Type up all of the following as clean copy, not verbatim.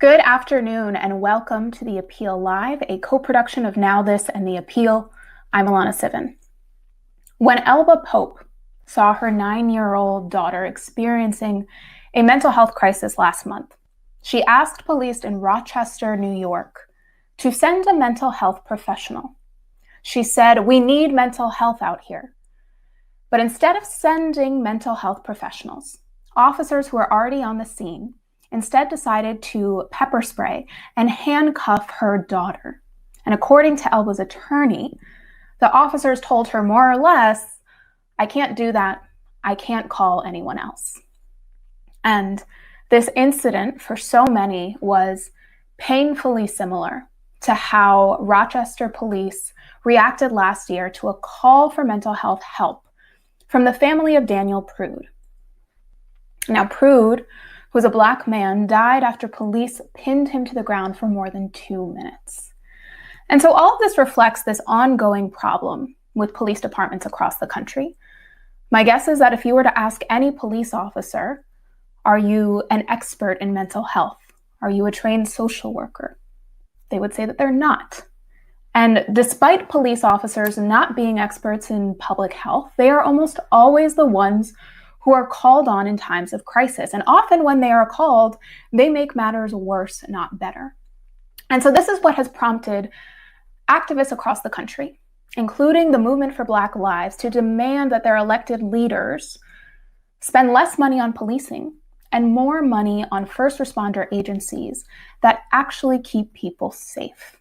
Good afternoon and welcome to The Appeal Live, a co-production of Now This and The Appeal. I'm Alana Sivan. When Elba Pope saw her 9-year-old daughter experiencing a mental health crisis last month, she asked police in Rochester, New York, to send a mental health professional. She said, "We need mental health out here." But instead of sending mental health professionals, officers who were already on the scene instead decided to pepper spray and handcuff her daughter. And according to Elba's attorney, the officers told her more or less, "I can't do that. I can't call anyone else." And this incident for so many was painfully similar to how Rochester police reacted last year to a call for mental health help from the family of Daniel Prude. Now, Prude, who was a Black man, died after police pinned him to the ground for more than 2 minutes. And so all of this reflects this ongoing problem with police departments across the country. My guess is that if you were to ask any police officer, are you an expert in mental health? Are you a trained social worker? They would say that they're not. And despite police officers not being experts in public health, they are almost always the ones who are called on in times of crisis. And often when they are called, they make matters worse, not better. And so this is what has prompted activists across the country, including the Movement for Black Lives, to demand that their elected leaders spend less money on policing and more money on first responder agencies that actually keep people safe.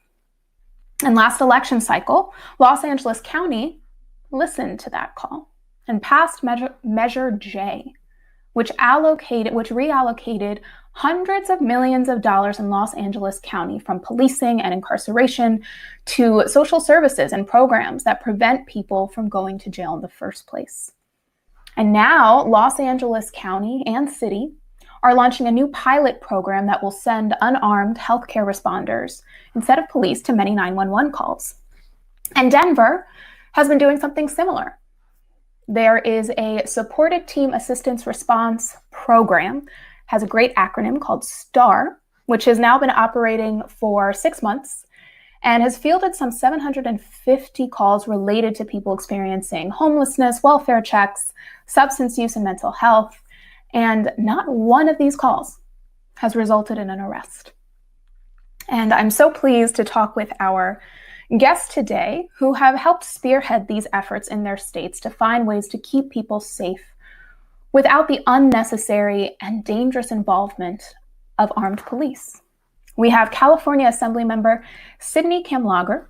And last election cycle, Los Angeles County listened to that call and passed Measure J, which reallocated hundreds of millions of dollars in Los Angeles County from policing and incarceration to social services and programs that prevent people from going to jail in the first place. And now Los Angeles County and City are launching a new pilot program that will send unarmed healthcare responders instead of police to many 911 calls. And Denver has been doing something similar. There is a Supported Team Assistance Response Program, has a great acronym called STAR, which has now been operating for 6 months and has fielded some 750 calls related to people experiencing homelessness, welfare checks, substance use, and mental health. And not one of these calls has resulted in an arrest. And I'm so pleased to talk with our guests today who have helped spearhead these efforts in their states to find ways to keep people safe without the unnecessary and dangerous involvement of armed police. We have California Assemblymember Sidney Kimlagger,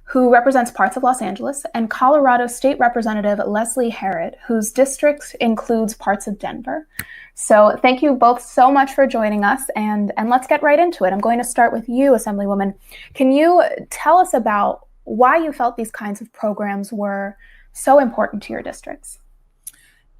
who represents parts of Los Angeles, and Colorado State Representative Leslie Herod, whose district includes parts of Denver. So thank you both so much for joining us, and let's get right into it. I'm going to start with you, Assemblywoman. Can you tell us about why you felt these kinds of programs were so important to your districts?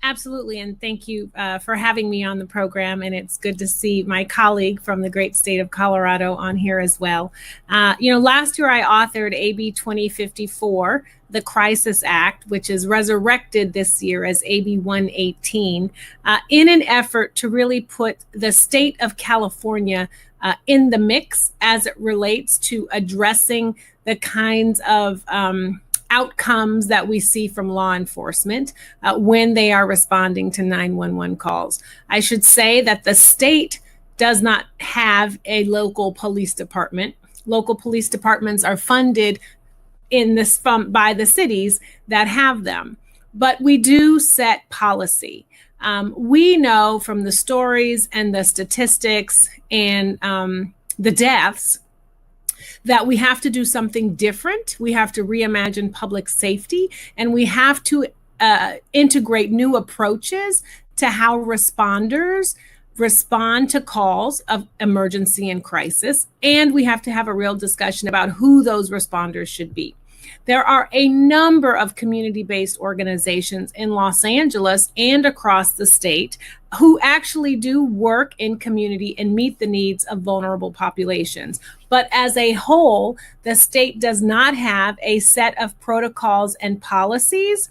Absolutely. And thank you for having me on the program. And it's good to see my colleague from the great state of Colorado on here as well. Last year I authored AB 2054, the Crisis Act, which is resurrected this year as AB 118, in an effort to really put the state of California in the mix as it relates to addressing the kinds of outcomes that we see from law enforcement when they are responding to 911 calls. I should say that the state does not have a local police department. Local police departments are funded by the cities that have them. But we do set policy. We know from the stories and the statistics and the deaths that we have to do something different. We have to reimagine public safety, and we have to integrate new approaches to how responders respond to calls of emergency and crisis. And we have to have a real discussion about who those responders should be. There are a number of community-based organizations in Los Angeles and across the state who actually do work in community and meet the needs of vulnerable populations. But as a whole, the state does not have a set of protocols and policies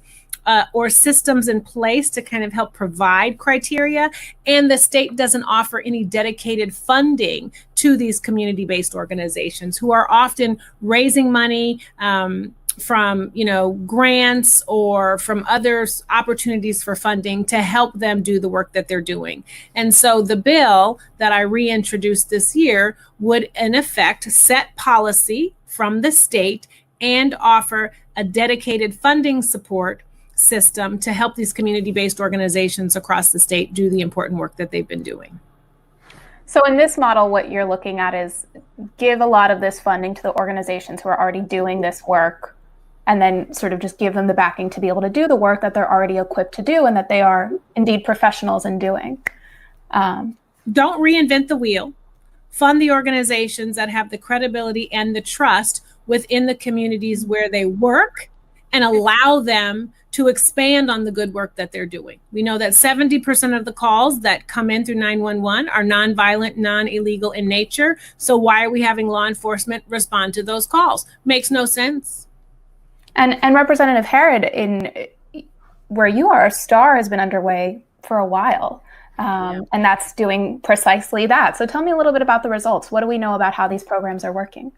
or systems in place to kind of help provide criteria. And the state doesn't offer any dedicated funding to these community-based organizations who are often raising money from grants or from other opportunities for funding to help them do the work that they're doing. And so the bill that I reintroduced this year would in effect set policy from the state and offer a dedicated funding support system to help these community-based organizations across the state do the important work that they've been doing. So in this model, what you're looking at is give a lot of this funding to the organizations who are already doing this work, and then sort of just give them the backing to be able to do the work that they're already equipped to do and that they are indeed professionals in doing. Don't reinvent the wheel. Fund the organizations that have the credibility and the trust within the communities where they work, and allow them to expand on the good work that they're doing. We know that 70% of the calls that come in through 911 are nonviolent, non-illegal in nature. So why are we having law enforcement respond to those calls? Makes no sense. And Representative Herod, in where you are, STAR has been underway for a while, and that's doing precisely that. So tell me a little bit about the results. What do we know about how these programs are working?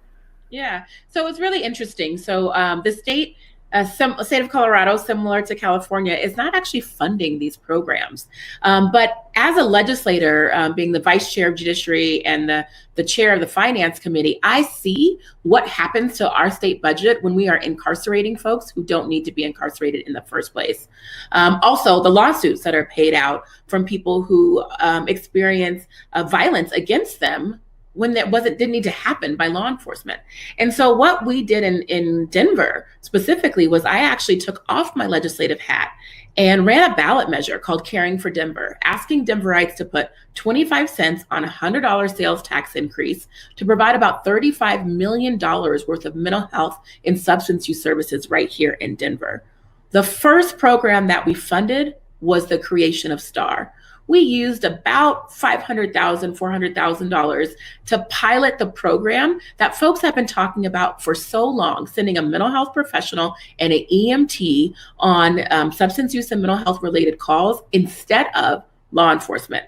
Yeah, so it's really interesting. So the state of Colorado, similar to California, is not actually funding these programs. But as a legislator, being the vice chair of judiciary and the chair of the finance committee, I see what happens to our state budget when we are incarcerating folks who don't need to be incarcerated in the first place. Also, the lawsuits that are paid out from people who experience violence against them when that didn't need to happen by law enforcement. And so what we did in Denver specifically was I actually took off my legislative hat and ran a ballot measure called Caring for Denver, asking Denverites to put 25 cents on a $100 sales tax increase to provide about $35 million worth of mental health and substance use services right here in Denver. The first program that we funded was the creation of STAR. We used about $500,000, $400,000 to pilot the program that folks have been talking about for so long, sending a mental health professional and an EMT on substance use and mental health related calls instead of law enforcement.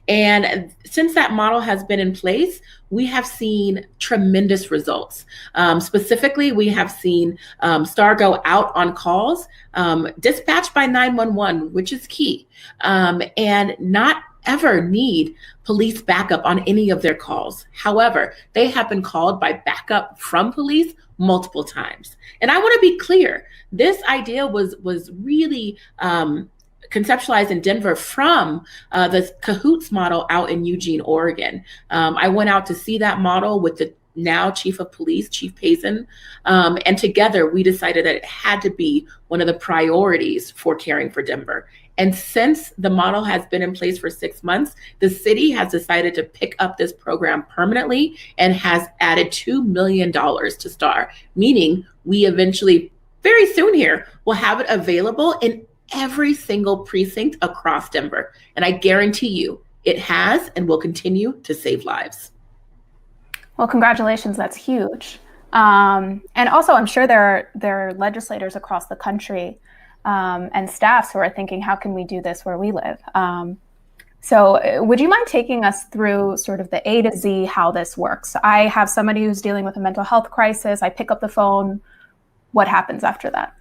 And since that model has been in place, we have seen tremendous results. Specifically, we have seen STAR go out on calls, dispatched by 911, which is key, and not ever need police backup on any of their calls. However, they have been called by backup from police multiple times. And I want to be clear, this idea was really conceptualized in Denver from the Cahoots model out in Eugene, Oregon. I went out to see that model with the now chief of police, Chief Payson, and together we decided that it had to be one of the priorities for Caring for Denver. And since the model has been in place for 6 months, the city has decided to pick up this program permanently and has added $2 million to STAR, meaning we eventually, very soon here, will have it available in every single precinct across Denver. And I guarantee you it has and will continue to save lives. Well, congratulations. That's huge. And also, I'm sure there are legislators across the country and staffs who are thinking, how can we do this where we live? So would you mind taking us through sort of the A to Z, how this works? I have somebody who's dealing with a mental health crisis. I pick up the phone. What happens after that?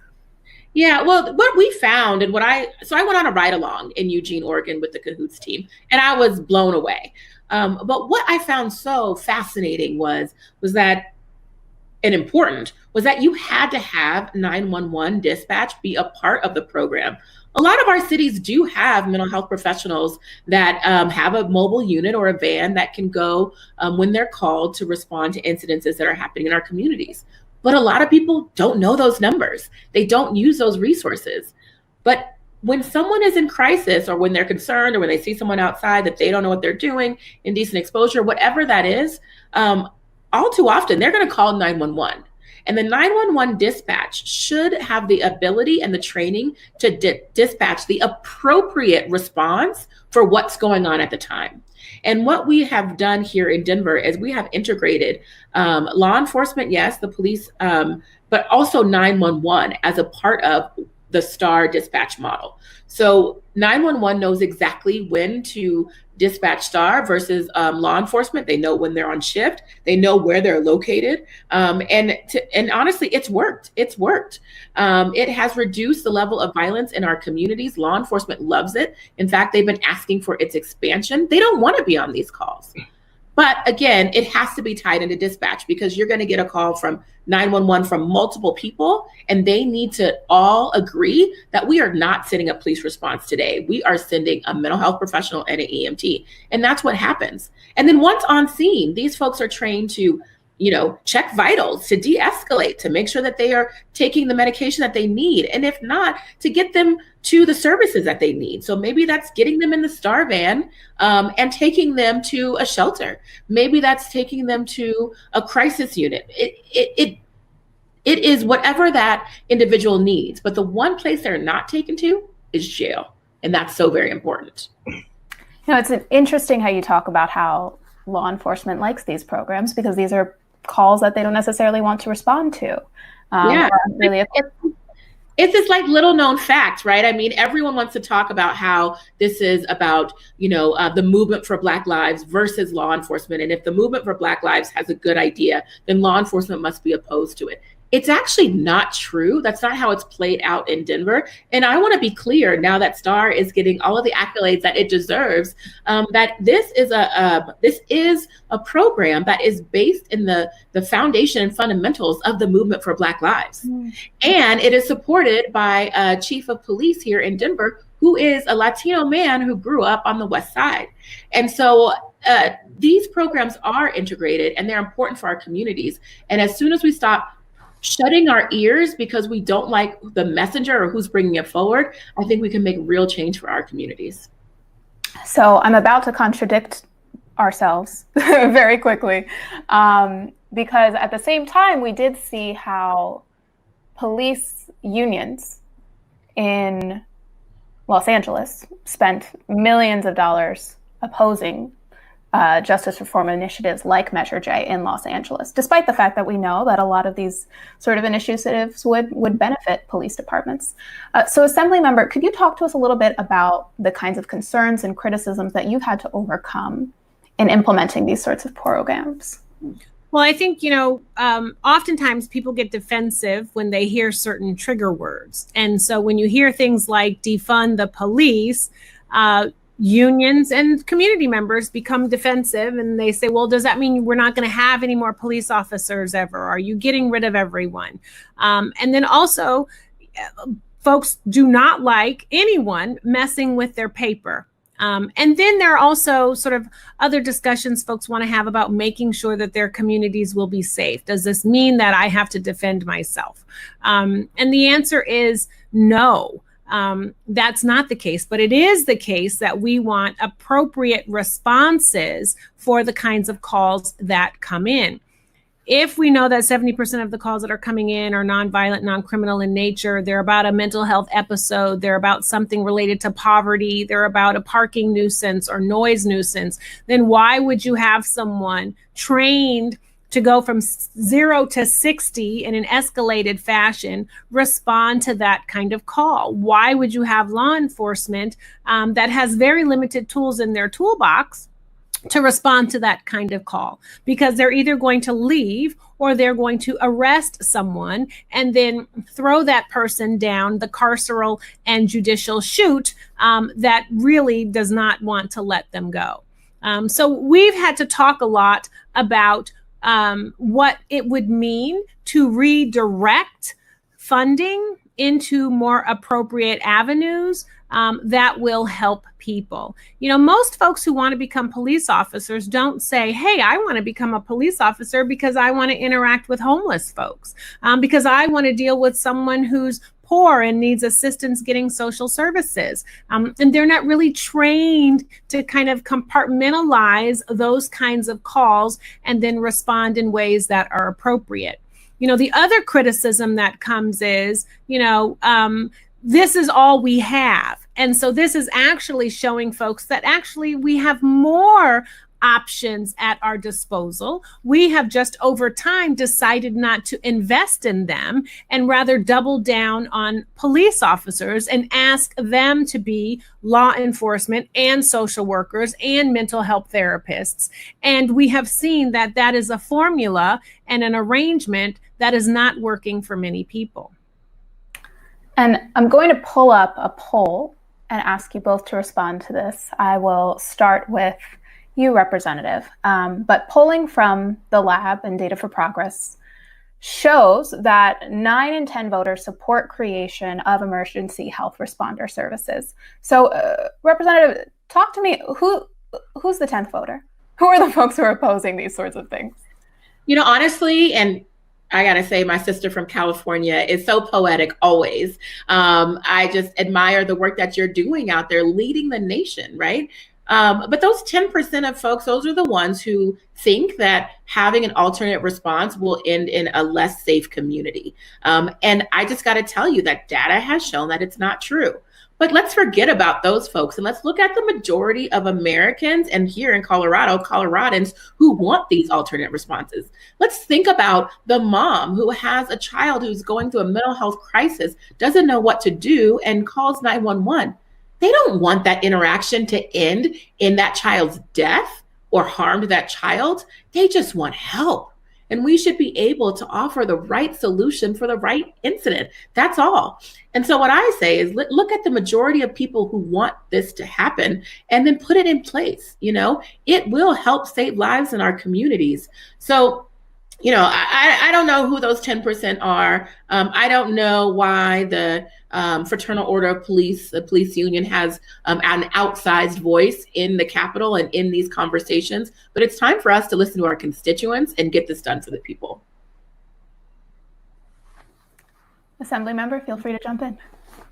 Yeah, well, what we found and I went on a ride along in Eugene, Oregon with the Cahoots team, and I was blown away. But what I found so fascinating was that, and important, was that you had to have 911 dispatch be a part of the program. A lot of our cities do have mental health professionals that have a mobile unit or a van that can go when they're called to respond to incidences that are happening in our communities. But a lot of people don't know those numbers. They don't use those resources. But when someone is in crisis, or when they're concerned, or when they see someone outside that they don't know what they're doing, indecent exposure, whatever that is, all too often they're going to call 911. And the 911 dispatch should have the ability and the training to dispatch the appropriate response for what's going on at the time. And what we have done here in Denver is we have integrated law enforcement, yes, the police, but also 911 as a part of the STAR dispatch model. So 911 knows exactly when to dispatch STAR versus law enforcement. They know when they're on shift. They know where they're located. And honestly, it's worked. It's worked. It has reduced the level of violence in our communities. Law enforcement loves it. In fact, they've been asking for its expansion. They don't want to be on these calls. But again, it has to be tied into dispatch, because you're going to get a call from 911 from multiple people, and they need to all agree that we are not sending a police response today. We are sending a mental health professional and an EMT. And that's what happens. And then once on scene, these folks are trained to, check vitals, to de-escalate, to make sure that they are taking the medication that they need. And if not, to get them to the services that they need. So maybe that's getting them in the STAR van and taking them to a shelter. Maybe that's taking them to a crisis unit. It is whatever that individual needs. But the one place they're not taken to is jail. And that's so very important. It's interesting how you talk about how law enforcement likes these programs, because these are calls that they don't necessarily want to respond to. Really it's this like little known fact, right? I mean, everyone wants to talk about how this is about, the movement for Black lives versus law enforcement. And if the movement for Black lives has a good idea, then law enforcement must be opposed to it. It's actually not true. That's not how it's played out in Denver. And I want to be clear, now that STAR is getting all of the accolades that it deserves, that this is a program that is based in the foundation and fundamentals of the movement for Black lives. And it is supported by a chief of police here in Denver, who is a Latino man who grew up on the West Side. And so these programs are integrated, and they're important for our communities. And as soon as we stop shutting our ears because we don't like the messenger or who's bringing it forward, I think we can make real change for our communities. So I'm about to contradict ourselves very quickly, because at the same time, we did see how police unions in Los Angeles spent millions of dollars opposing justice reform initiatives like Measure J in Los Angeles, despite the fact that we know that a lot of these sort of initiatives would benefit police departments. So Assemblymember, could you talk to us a little bit about the kinds of concerns and criticisms that you've had to overcome in implementing these sorts of programs? Well, I think, oftentimes people get defensive when they hear certain trigger words. And so when you hear things like defund the police, unions and community members become defensive, and they say, well, does that mean we're not going to have any more police officers ever? Are you getting rid of everyone? And then also, folks do not like anyone messing with their paper. And then there are also sort of other discussions folks want to have about making sure that their communities will be safe. Does this mean that I have to defend myself? And the answer is no. That's not the case, but it is the case that we want appropriate responses for the kinds of calls that come in. If we know that 70% of the calls that are coming in are nonviolent, non-criminal in nature, they're about a mental health episode, they're about something related to poverty, they're about a parking nuisance or noise nuisance, then why would you have someone trained to go from 0 to 60 in an escalated fashion respond to that kind of call? Why would you have law enforcement that has very limited tools in their toolbox to respond to that kind of call? Because they're either going to leave or they're going to arrest someone and then throw that person down the carceral and judicial chute that really does not want to let them go. So we've had to talk a lot about what it would mean to redirect funding into more appropriate avenues that will help people. Most folks who want to become police officers don't say, hey, I want to become a police officer because I want to interact with homeless folks, because I want to deal with someone who's poor and needs assistance getting social services. And they're not really trained to kind of compartmentalize those kinds of calls and then respond in ways that are appropriate. The other criticism that comes is, this is all we have. And so this is actually showing folks that actually we have more options at our disposal. We have just over time decided not to invest in them and rather double down on police officers and ask them to be law enforcement and social workers and mental health therapists. And we have seen that that is a formula and an arrangement that is not working for many people. And I'm going to pull up a poll and ask you both to respond to this. I will start with you, Representative. But polling from the lab and Data for Progress shows that 9 in 10 voters support creation of emergency health responder services. So, Representative, talk to me. Who's the 10th voter? Who are the folks who are opposing these sorts of things? You know, honestly, and I gotta say, my sister from California is so poetic always. I just admire the work that you're doing out there, leading the nation, right? But those 10% of folks, those are the ones who think that having an alternate response will end in a less safe community. And I just got to tell you that data has shown that it's not true. But let's forget about those folks and let's look at the majority of Americans and here in Colorado, Coloradans who want these alternate responses. Let's think about the mom who has a child who's going through a mental health crisis, doesn't know what to do, and calls 911. They don't want that interaction to end in that child's death or harm to that child. They just want help. And we should be able to offer the right solution for the right incident. That's all. And so what I say is look at the majority of people who want this to happen and then put it in place. You know, it will help save lives in our communities. So, you know, I don't know who those 10% are. I don't know why the Fraternal Order of Police, the police union, has an outsized voice in the Capitol and in these conversations. But it's time for us to listen to our constituents and get this done for the people. Assemblymember, feel free to jump in.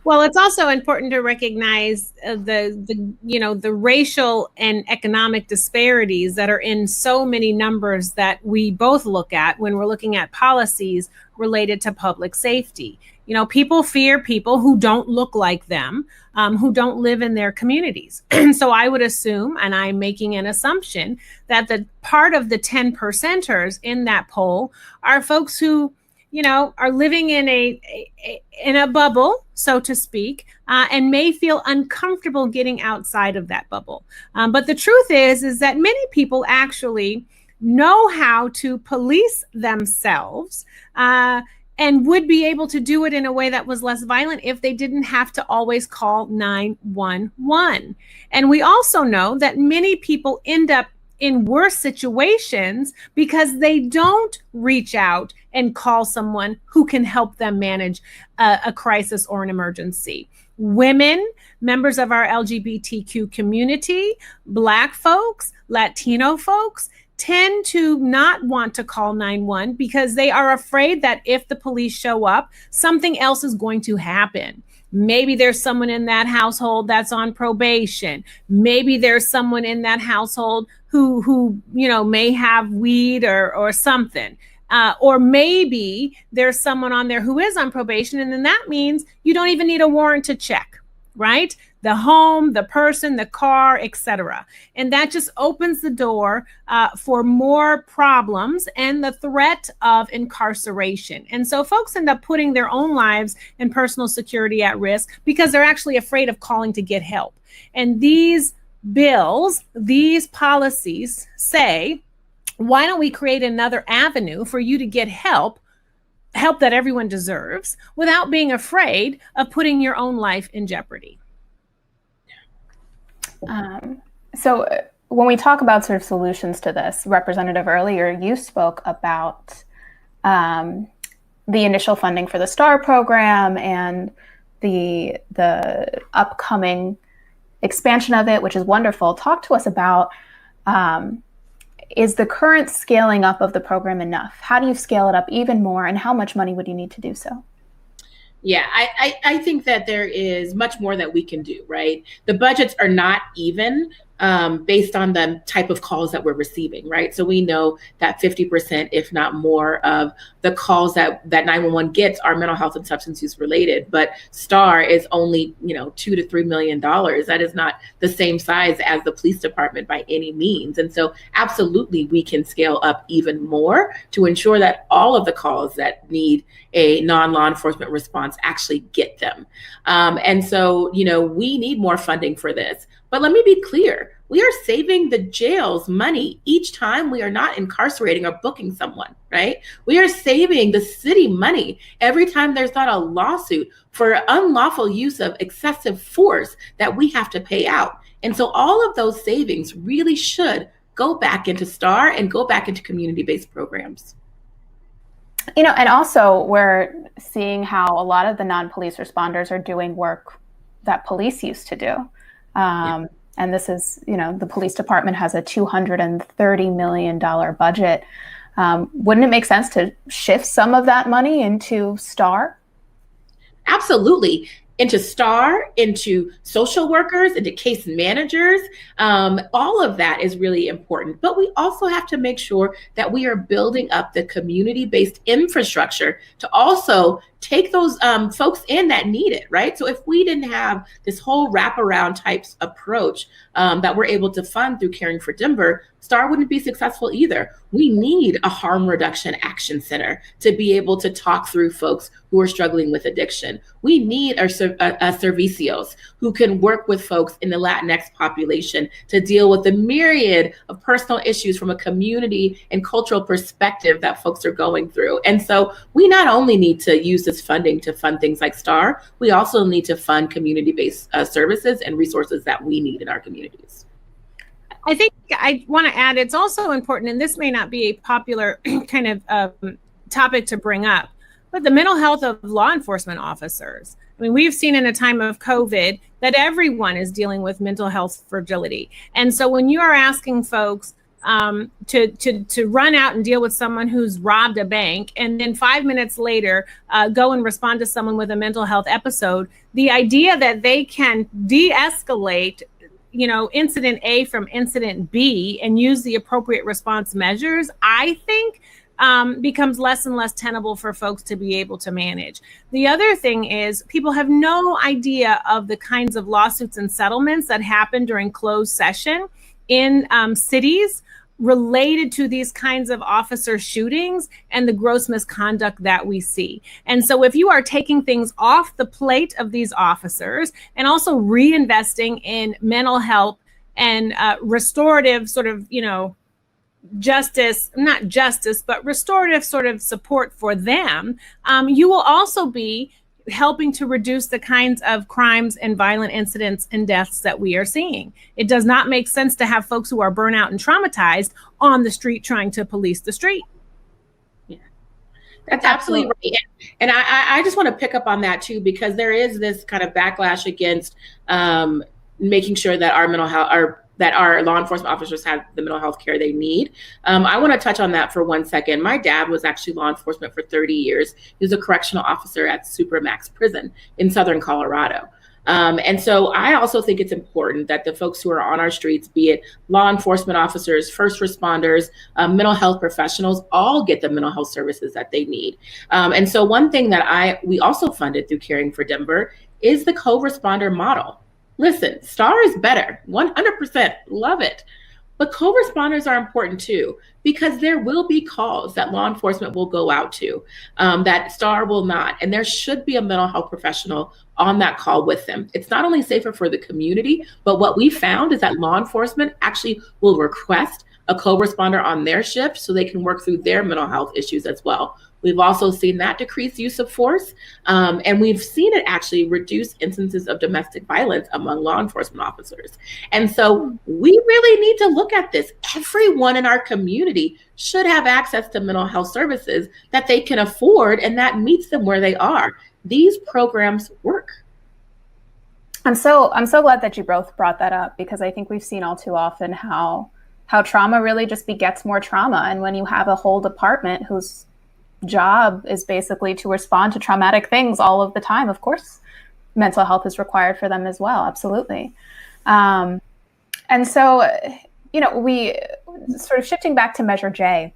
Well, it's also important to recognize the racial and economic disparities that are in so many numbers that we both look at when we're looking at policies related to public safety. You know, people fear people who don't look like them, who don't live in their communities. So I would assume, and I'm making an assumption, that the part of the 10%ers in that poll are folks who, you know, are living in a bubble, so to speak, and may feel uncomfortable getting outside of that bubble. But the truth is that many people actually know how to police themselves and would be able to do it in a way that was less violent if they didn't have to always call 911. And we also know that many people end up in worse situations because they don't reach out and call someone who can help them manage a crisis or an emergency. Women, members of our LGBTQ community, Black folks, Latino folks tend to not want to call 911 because they are afraid that if the police show up, something else is going to happen. Maybe there's someone in that household that's on probation. Maybe there's someone in that household who you know, may have weed or something. Or maybe there's someone on there who is on probation, and then that means you don't even need a warrant to check, right? The home, the person, the car, etc. And that just opens the door for more problems and the threat of incarceration. And so folks end up putting their own lives and personal security at risk because they're actually afraid of calling to get help. And these bills, these policies say, why don't we create another avenue for you to get help that everyone deserves without being afraid of putting your own life in jeopardy? So when we talk about sort of solutions to this, Representative, earlier you spoke about the initial funding for the STAR program and the upcoming expansion of it, which is wonderful. Talk to us about, is the current scaling up of the program enough? How do you scale it up even more, and how much money would you need to do so? Yeah, I think that there is much more that we can do, right? The budgets are not even based on the type of calls that we're receiving, right? So we know that 50%, if not more, of the calls that 911 gets are mental health and substance use related, but STAR is only, $2 to $3 million. That is not the same size as the police department by any means. And so absolutely we can scale up even more to ensure that all of the calls that need a non-law enforcement response actually get them. And so, we need more funding for this. But let me be clear, we are saving the jails money each time we are not incarcerating or booking someone, right? We are saving the city money every time there's not a lawsuit for unlawful use of excessive force that we have to pay out. And so all of those savings really should go back into STAR and go back into community-based programs. And also we're seeing how a lot of the non-police responders are doing work that police used to do. And this is, the police department has a $230 million budget. Wouldn't it make sense to shift some of that money into STAR? Absolutely. Into STAR, into social workers, into case managers. All of that is really important. But we also have to make sure that we are building up the community-based infrastructure to also take those folks in that need it, right? So if we didn't have this whole wraparound types approach that we're able to fund through Caring for Denver, STAR wouldn't be successful either. We need a harm reduction action center to be able to talk through folks who are struggling with addiction. We need a servicios who can work with folks in the Latinx population to deal with the myriad of personal issues from a community and cultural perspective that folks are going through. And so we not only need to use this funding to fund things like STAR, we also need to fund community-based services and resources that we need in our communities. I think I want to add, it's also important, and this may not be a popular kind of topic to bring up, but the mental health of law enforcement officers. I mean, we've seen in a time of COVID that everyone is dealing with mental health fragility. And so when you are asking folks to run out and deal with someone who's robbed a bank, and then 5 minutes later go and respond to someone with a mental health episode, the idea that they can de-escalate incident A from incident B and use the appropriate response measures, I think becomes less and less tenable for folks to be able to manage. The other thing is people have no idea of the kinds of lawsuits and settlements that happen during closed session in cities related to these kinds of officer shootings and the gross misconduct that we see. And so if you are taking things off the plate of these officers and also reinvesting in mental health and restorative sort of, not justice, but restorative sort of support for them, you will also be helping to reduce the kinds of crimes and violent incidents and deaths that we are seeing. It does not make sense to have folks who are burnt out and traumatized on the street trying to police the street. Yeah, that's absolutely right. And I just want to pick up on that too, because there is this kind of backlash against making sure that our mental health, that our law enforcement officers have the mental health care they need. I want to touch on that for 1 second. My dad was actually law enforcement for 30 years. He was a correctional officer at Supermax Prison in Southern Colorado. And so I also think it's important that the folks who are on our streets, be it law enforcement officers, first responders, mental health professionals, all get the mental health services that they need. And so one thing that we also funded through Caring for Denver is the co-responder model. Listen, STAR is better, 100%, love it. But co-responders are important too, because there will be calls that law enforcement will go out to that STAR will not. And there should be a mental health professional on that call with them. It's not only safer for the community, but what we found is that law enforcement actually will request a co-responder on their shift so they can work through their mental health issues as well. We've also seen that decrease use of force, and we've seen it actually reduce instances of domestic violence among law enforcement officers. And so we really need to look at this. Everyone in our community should have access to mental health services that they can afford and that meets them where they are. These programs work. I'm so glad that you both brought that up, because I think we've seen all too often how trauma really just begets more trauma. And when you have a whole department whose job is basically to respond to traumatic things all of the time, of course, mental health is required for them as well. Absolutely. And so, we sort of shifting back to Measure J,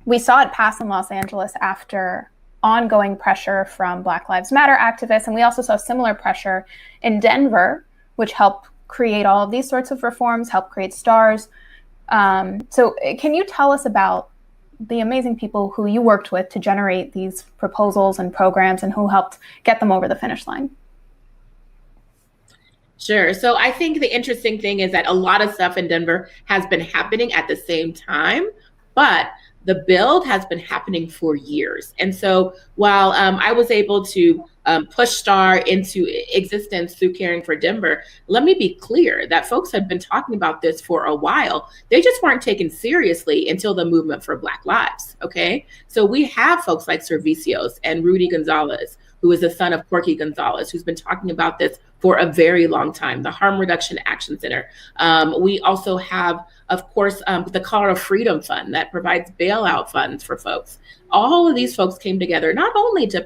we saw it pass in Los Angeles after ongoing pressure from Black Lives Matter activists. And we also saw similar pressure in Denver, which helped create all of these sorts of reforms, helped create stars. So can you tell us about the amazing people who you worked with to generate these proposals and programs and who helped get them over the finish line? Sure. So I think the interesting thing is that a lot of stuff in Denver has been happening at the same time, but the build has been happening for years. And so while I was able to push STAR into existence through Caring for Denver, let me be clear that folks have been talking about this for a while. They just weren't taken seriously until the movement for Black Lives. Okay. So we have folks like Servicios and Rudy Gonzalez, who is the son of Corky Gonzalez, who's been talking about this for a very long time, the Harm Reduction Action Center. We also have, of course, the Colorado Freedom Fund that provides bailout funds for folks. All of these folks came together not only to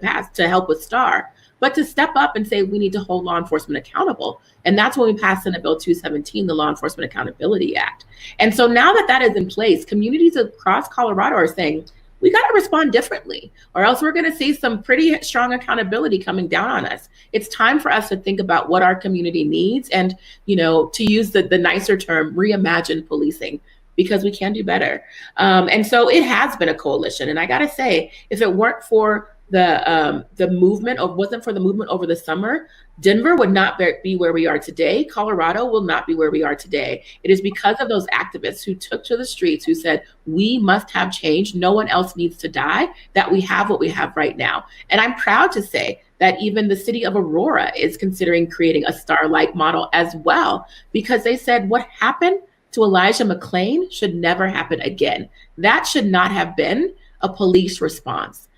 help with STAR, but to step up and say we need to hold law enforcement accountable. And that's when we passed Senate Bill 217, the Law Enforcement Accountability Act. And so now that that is in place, communities across Colorado are saying, we got to respond differently, or else we're going to see some pretty strong accountability coming down on us. It's time for us to think about what our community needs and, to use the nicer term, reimagine policing, because we can do better. And so it has been a coalition. And I got to say, if it weren't for the movement, or wasn't for the movement over the summer, Denver would not be where we are today. Colorado will not be where we are today. It is because of those activists who took to the streets, who said, we must have change. No one else needs to die, that we have what we have right now. And I'm proud to say that even the city of Aurora is considering creating a STAR-like model as well, because they said what happened to Elijah McClain should never happen again. That should not have been a police response.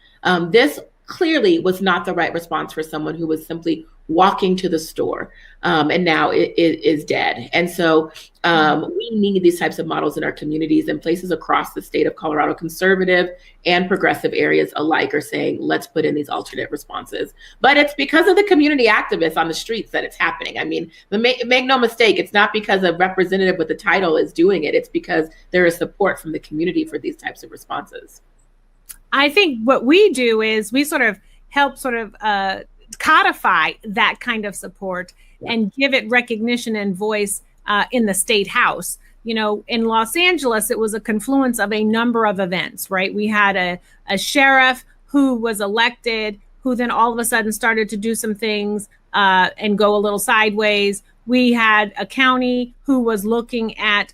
This clearly was not the right response for someone who was simply walking to the store and now it is dead. And so we need these types of models in our communities, and places across the state of Colorado, conservative and progressive areas alike, are saying, let's put in these alternate responses. But it's because of the community activists on the streets that it's happening. I mean, make no mistake, it's not because a representative with the title is doing it. It's because there is support from the community for these types of responses. I think what we do is we sort of help codify that kind of support and give it recognition and voice in the state house. In Los Angeles, it was a confluence of a number of events, right? We had a sheriff who was elected, who then all of a sudden started to do some things and go a little sideways. We had a county who was looking at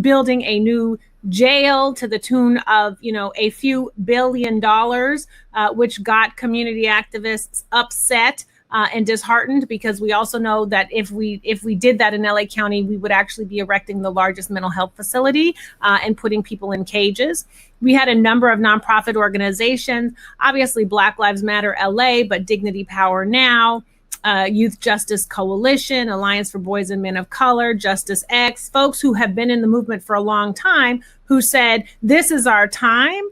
building a new jail to the tune of, a few $1 billion, which got community activists upset and disheartened, because we also know that if we did that in LA County, we would actually be erecting the largest mental health facility and putting people in cages. We had a number of nonprofit organizations, obviously Black Lives Matter LA, but Dignity Power Now, Youth Justice Coalition, Alliance for Boys and Men of Color, Justice X, folks who have been in the movement for a long time, who said, this is our time,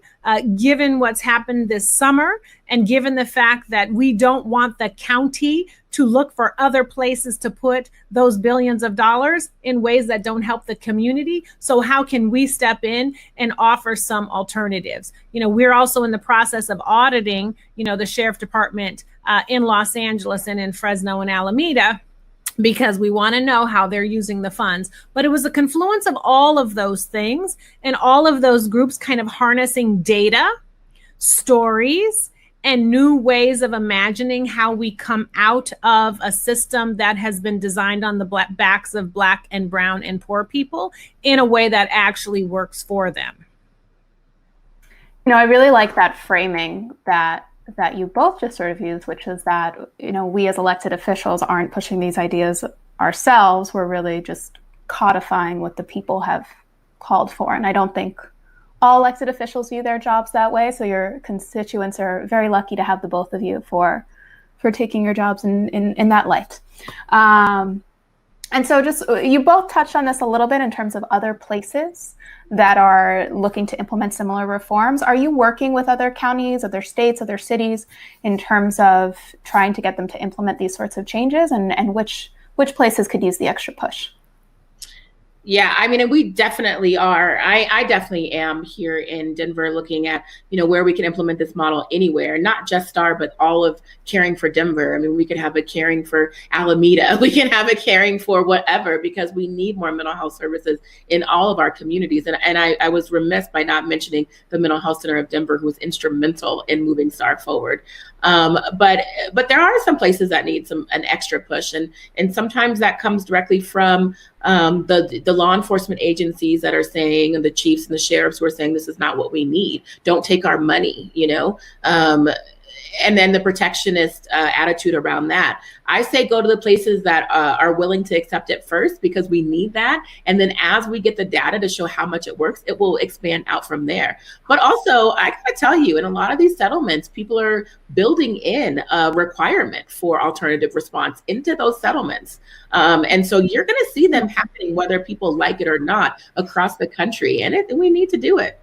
given what's happened this summer, and given the fact that we don't want the county to look for other places to put those billions of dollars in ways that don't help the community. So how can we step in and offer some alternatives? We're also in the process of auditing, the sheriff department in Los Angeles and in Fresno and Alameda, because we want to know how they're using the funds. But it was a confluence of all of those things and all of those groups kind of harnessing data, stories, and new ways of imagining how we come out of a system that has been designed on the backs of Black and brown and poor people in a way that actually works for them. I really like that framing that you both just sort of used, which is that, we as elected officials aren't pushing these ideas ourselves. We're really just codifying what the people have called for. And I don't think all elected officials view their jobs that way. So your constituents are very lucky to have the both of you for taking your jobs in that light. And so you both touched on this a little bit in terms of other places that are looking to implement similar reforms. Are you working with other counties, other states, other cities in terms of trying to get them to implement these sorts of changes, and which places could use the extra push? Yeah, I mean, and we definitely are. I definitely am here in Denver looking at, where we can implement this model anywhere, not just STAR, but all of caring for Denver. I mean, we could have a caring for Alameda. We can have a caring for whatever, because we need more mental health services in all of our communities. And I was remiss by not mentioning the Mental Health Center of Denver, who was instrumental in moving STAR forward. But there are some places that need an extra push, and sometimes that comes directly from the law enforcement agencies that are saying, and the chiefs and the sheriffs who are saying, this is not what we need. Don't take our money, and then the protectionist attitude around that. I say go to the places that are willing to accept it first, because we need that. And then as we get the data to show how much it works, it will expand out from there. But also, I gotta tell you, in a lot of these settlements, people are building in a requirement for alternative response into those settlements. And so you're gonna see them happening whether people like it or not across the country. And we need to do it.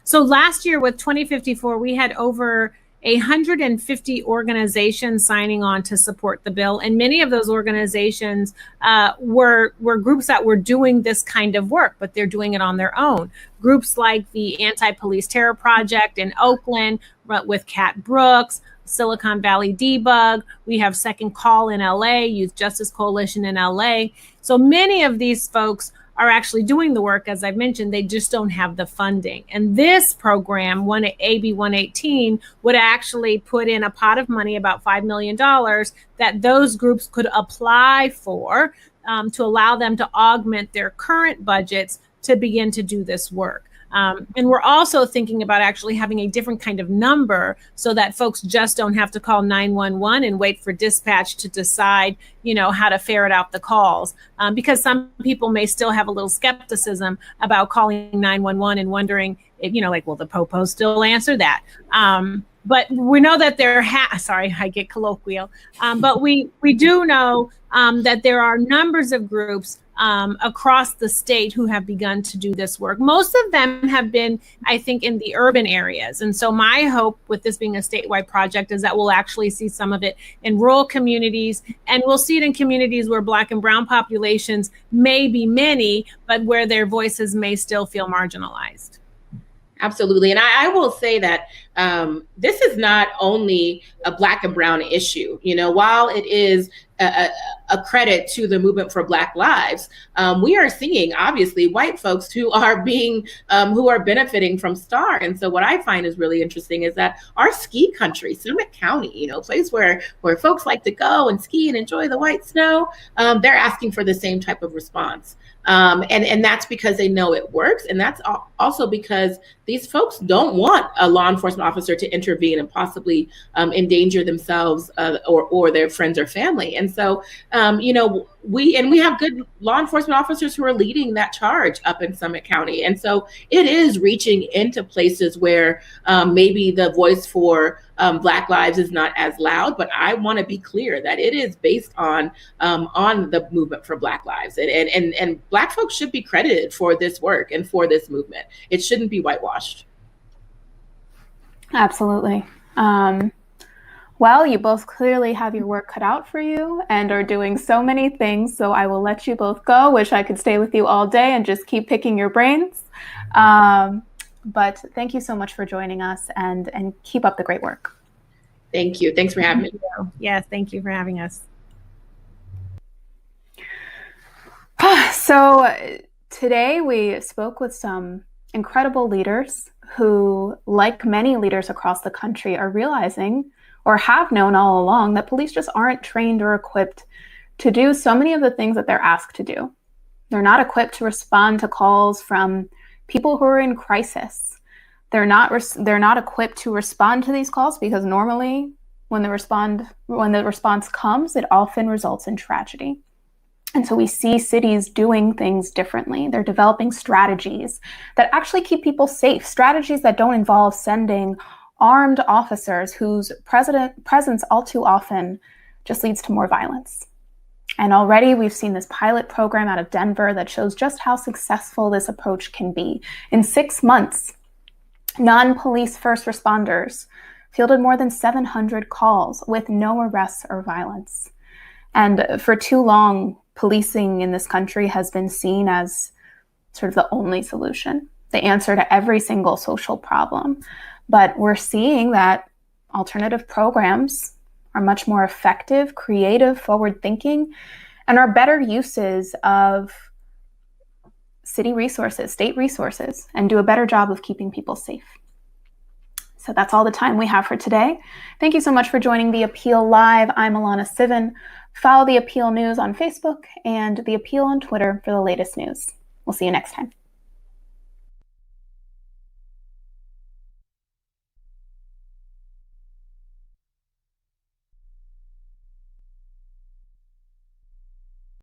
So last year with 2054, we had over 150 organizations signing on to support the bill. And many of those organizations were groups that were doing this kind of work, but they're doing it on their own. Groups like the Anti-Police Terror Project in Oakland with Kat Brooks, Silicon Valley Debug. We have Second Call in LA, Youth Justice Coalition in LA. So many of these folks are actually doing the work. As I've mentioned, they just don't have the funding. And this program, AB 118, would actually put in a pot of money, about $5 million, that those groups could apply for to allow them to augment their current budgets to begin to do this work. And we're also thinking about actually having a different kind of number so that folks just don't have to call 911 and wait for dispatch to decide, how to ferret out the calls. Because some people may still have a little skepticism about calling 911 and wondering, if, will the popo still answer that? But we know that sorry, I get colloquial. But we do know that there are numbers of groups across the state who have begun to do this work. Most of them have been, I think, in the urban areas. And so my hope with this being a statewide project is that we'll actually see some of it in rural communities, and we'll see it in communities where Black and brown populations may be many, but where their voices may still feel marginalized. Absolutely. And I will say that this is not only a Black and brown issue. While it is a credit to the movement for Black lives, we are seeing, obviously, white folks who are benefiting from STAR. And so what I find is really interesting is that our ski country, Summit County, a place where folks like to go and ski and enjoy the white snow, they're asking for the same type of response. And that's because they know it works. And that's also because these folks don't want a law enforcement officer to intervene and possibly endanger themselves or their friends or family. And so, we have good law enforcement officers who are leading that charge up in Summit County. And so it is reaching into places where maybe the voice for Black lives is not as loud, but I want to be clear that it is based on the movement for Black lives, and Black folks should be credited for this work and for this movement. It shouldn't be whitewashed. Absolutely. Well, you both clearly have your work cut out for you and are doing so many things, so I will let you both go. Wish I could stay with you all day and just keep picking your brains. But thank you so much for joining us, and keep up the great work. Thank you. Thanks for having me. Yes, thank you for having us. So today we spoke with some incredible leaders who, like many leaders across the country, are realizing, or have known all along, that police just aren't trained or equipped to do so many of the things that they're asked to do. They're not equipped to respond to calls from people who are in crisis. They're not equipped to respond to these calls, because normally when the response comes, it often results in tragedy. And so we see cities doing things differently. They're developing strategies that actually keep people safe, strategies that don't involve sending armed officers whose presence all too often just leads to more violence. And already we've seen this pilot program out of Denver that shows just how successful this approach can be. In 6 months, non-police first responders fielded more than 700 calls with no arrests or violence. And for too long, policing in this country has been seen as sort of the only solution, the answer to every single social problem. But we're seeing that alternative programs are much more effective, creative, forward-thinking, and are better uses of city resources, state resources, and do a better job of keeping people safe. So that's all the time we have for today. Thank you so much for joining The Appeal Live. I'm Alana Sivan. Follow The Appeal News on Facebook and The Appeal on Twitter for the latest news. We'll see you next time.